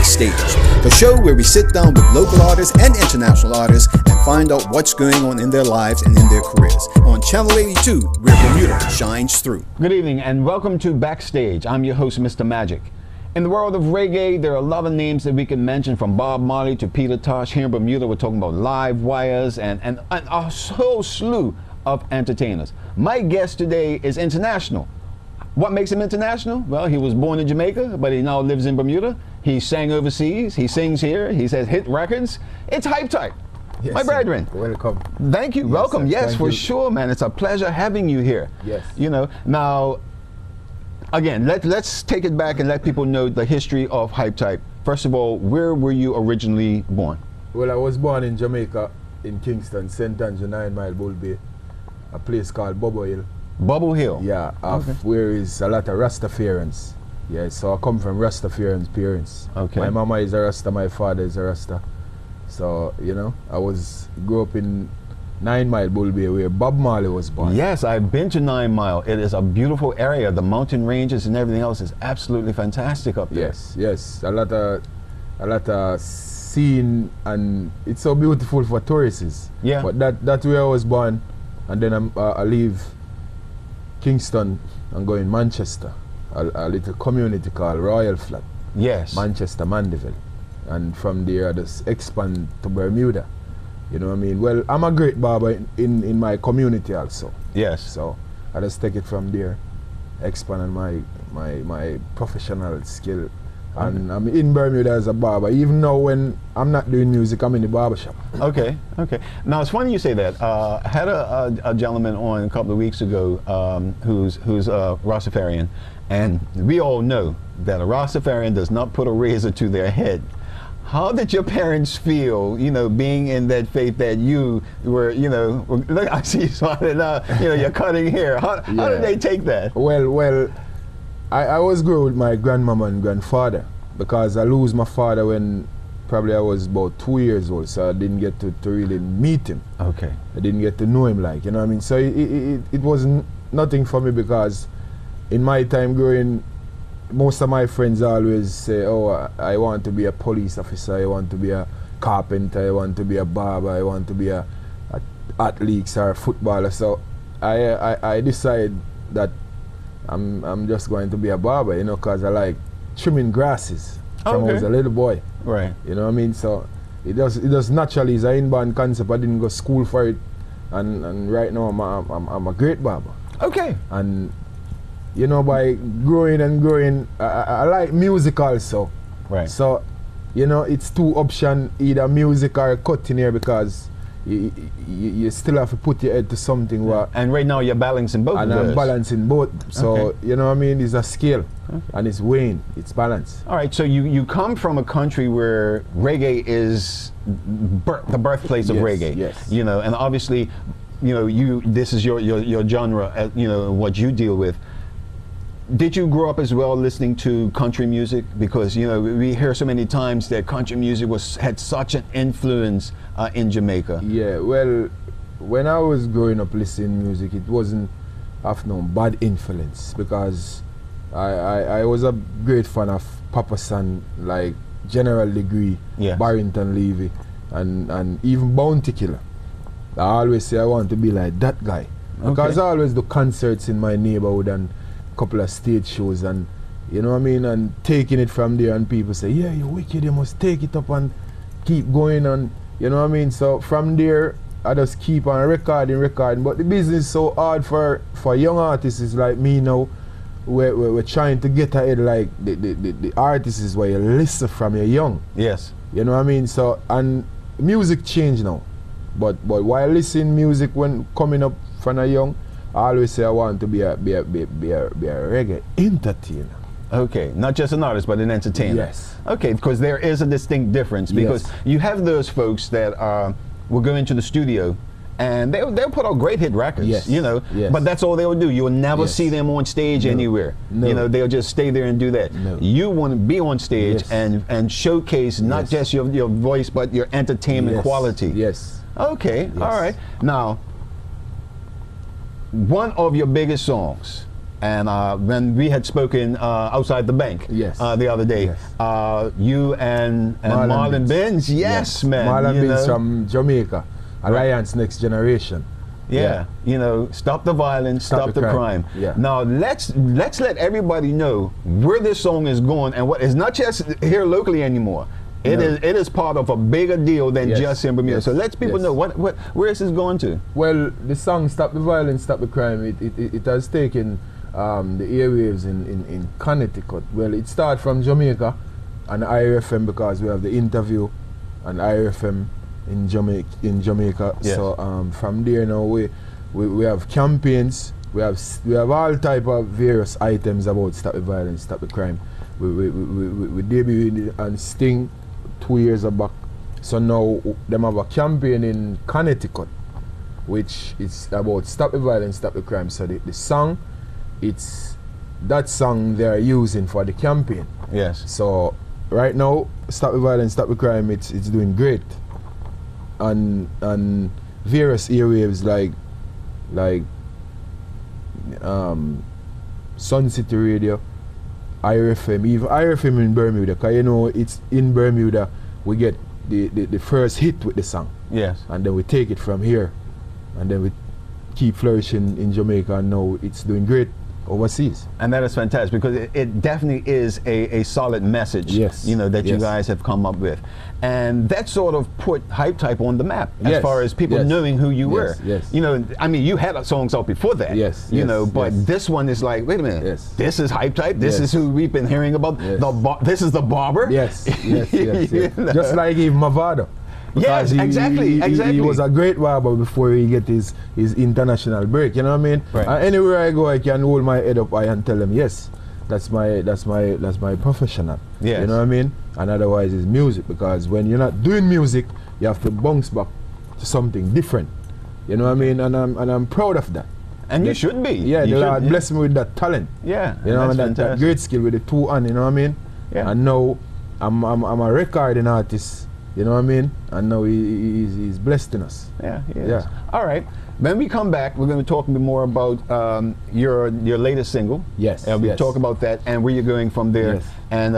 Backstage, the show where we sit down with local artists and international artists and find out what's going on in their lives and in their careers. On Channel 82, where Bermuda shines through. Good evening and welcome to Backstage. I'm your host, Mr. Magic. In the world of reggae, there are a lot of names that we can mention, from Bob Marley to Peter Tosh. Here in Bermuda, we're talking about Live Wires and a whole slew of entertainers. My guest today is international. What makes him international? Well, he was born in Jamaica, but he now lives in Bermuda. He sang overseas, he sings here, he says hit records. It's Hype Type. Yes, my brethren. Welcome. Thank you. Yes, welcome. Sir. Yes, Thank for you. sure, man. It's a pleasure having you here. Yes. You know, now, again, let's take it back and let people know the history of Hype Type. First of all, where were you originally born? Well, I was born in Jamaica, in Kingston, St. Andrew, 9 Mile Bull Bay, a place called Bubble Hill. Bubble Hill? Yeah, where is a lot of Rastafarians. Yeah, so I come from Rastafarians parents. Okay. My mama is a Rasta, my father is a Rasta. So, you know, grew up in 9 Mile Bull Bay where Bob Marley was born. Yes, I've been to 9 Mile. It is a beautiful area. The mountain ranges and everything else is absolutely fantastic up there. Yes, yes. A lot of scene, and it's so beautiful for tourists. Yeah. But that's where I was born, and then I leave Kingston and go in Manchester, a little community called Royal Flat. Yes. Manchester, Mandeville. And from there I just expand to Bermuda. You know what I mean? Well, I'm a great barber in my community also. Yes. So I just take it from there, expand on my professional skill. And I'm in Bermuda as a barber. Even now when I'm not doing music, I'm in the barber shop. Okay, okay. Now it's funny you say that. I had a gentleman on a couple of weeks ago who's a Rastafarian, and we all know that a Rastafarian does not put a razor to their head. How did your parents feel, you know, being in that faith that you were, you know, look, I see you smiling now, you know, you're cutting hair. How did they take that? Well, I was growing with my grandmama and grandfather, because I lose my father when probably I was about 2 years old, so I didn't get to really meet him. Okay. I didn't get to know him, like, you know what I mean? So it wasn't nothing for me, because in my time growing, most of my friends always say, oh, I want to be a police officer, I want to be a carpenter, I want to be a barber, I want to be a athlete or a footballer. So I decided that I'm just going to be a barber, you know, because I like trimming grasses from when I was a little boy. Right. You know what I mean? So it does naturally. It's an inborn concept. I didn't go to school for it, and right now I'm a great barber. Okay. And you know, by growing and growing, I like music also. Right. So, you know, it's two options, either music or cutting hair, because you still have to put your head to something. Yeah. And right now you're balancing both of those. And I'm balancing both. So, Okay. you know what I mean? It's a scale. Okay. And it's weighing, it's balanced. All right, so you come from a country where reggae is the birthplace of reggae. Yes. You know, and obviously, you know, this is your genre, you know, what you deal with. Did you grow up as well listening to country music? Because, you know, we hear so many times that country music had such an influence in Jamaica. Yeah, well, when I was growing up listening to music, it wasn't of no bad influence, because I was a great fan of Papa San, like General Degree, Yes. Barrington Levy, and even Bounty Killer. I always say I want to be like that guy, because I always do concerts in my neighborhood and couple of stage shows, and you know what I mean, and taking it from there, and people say, yeah, you're wicked, you must take it up and keep going, and you know what I mean. So from there I just keep on recording, but the business is so hard for young artists like me now. We're trying to get ahead, like the artists is where you listen from you're young. Yes. You know what I mean. So, and music change now, but while listening music when coming up from a young, I always say I want to be a reggae entertainer. Okay, not just an artist, but an entertainer. Yes. Okay, because there is a distinct difference, because you have those folks that will go into the studio and they'll put out great hit records, Yes. you know, Yes. but that's all they'll do. You'll never Yes. see them on stage anywhere. No. You know, they'll just stay there and do that. No. You want to be on stage Yes. and showcase not just your voice, but your entertainment quality. Yes. Okay, Yes. all right. Now, one of your biggest songs, And when we had spoken outside the bank Yes. the other day, Yes. you and Marlon Benz, yes, man. Marlon you Benz know. from Jamaica, Alliance Next Generation. Yeah, you know, stop the violence, stop the crime. Yeah. Now let's let everybody know where this song is going and what it's not just here locally anymore. It is part of a bigger deal than just in Bermuda. So let people know where is this going to. Well, the song "Stop the Violence, Stop the Crime" it has taken the airwaves in Connecticut. Well, it started from Jamaica and IRFM because we have the interview and IRFM in Jamaica. Yes. So from there now we have campaigns. We have all type of various items about stop the violence, stop the crime. We debuted and Sting 2 years back. So now them have a campaign in Connecticut, which is about stop the violence, stop the crime. So the song, it's that song they're using for the campaign. Yes. So right now, stop the violence, stop the crime. It's doing great, and various airwaves like Sun City Radio, IRFM, even IRFM in Bermuda, because you know it's in Bermuda we get the first hit with the song. Yes. And then we take it from here, and then we keep flourishing in Jamaica, and now it's doing great overseas. And that is fantastic because it definitely is a solid message, Yes. you know, that you Yes. guys have come up with. And that sort of put Hype Type on the map as Yes. far as people Yes. knowing who you Yes. were. Yes. You know, I mean, you had songs out before that. Yes. You Yes. know, but Yes. this one is like, wait a minute, Yes. this is Hype Type, this Yes. is who we've been hearing about. Yes. This is the barber. Yes, yes, yes, You yes. know? Just like even Mavado. Yes, Because exactly. He was a great barber before he get his international break. You know what I mean? Right. And anywhere I go, I can hold my head up high and tell them, yes, that's my professional. Yes. You know what I mean? And otherwise, it's music, because when you're not doing music, you have to bounce back to something different. You know what I mean? And I'm proud of that. And you should be. Yeah, You the should, Lord bless me with that talent. Yeah, You know, that's and that fantastic. great skill with the two hands, you know what I mean? Yeah. And now I'm a recording artist, you know what I mean? And now he's blessed in us. Yeah, he is. Yeah. All right. When we come back, we're going to talk a bit more about your latest single. Yes, And we'll yes. talk about that and where you're going from there. Yes. And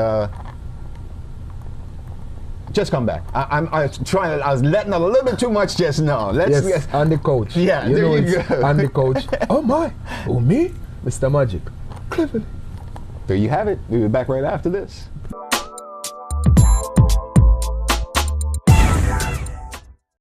just come back. I was letting out a little bit too much just now. Yes, on the couch. Yeah, you there know you it's go. on the couch. Oh my, oh me, Mr. Magic, cleverly. There you have it. We'll be back right after this.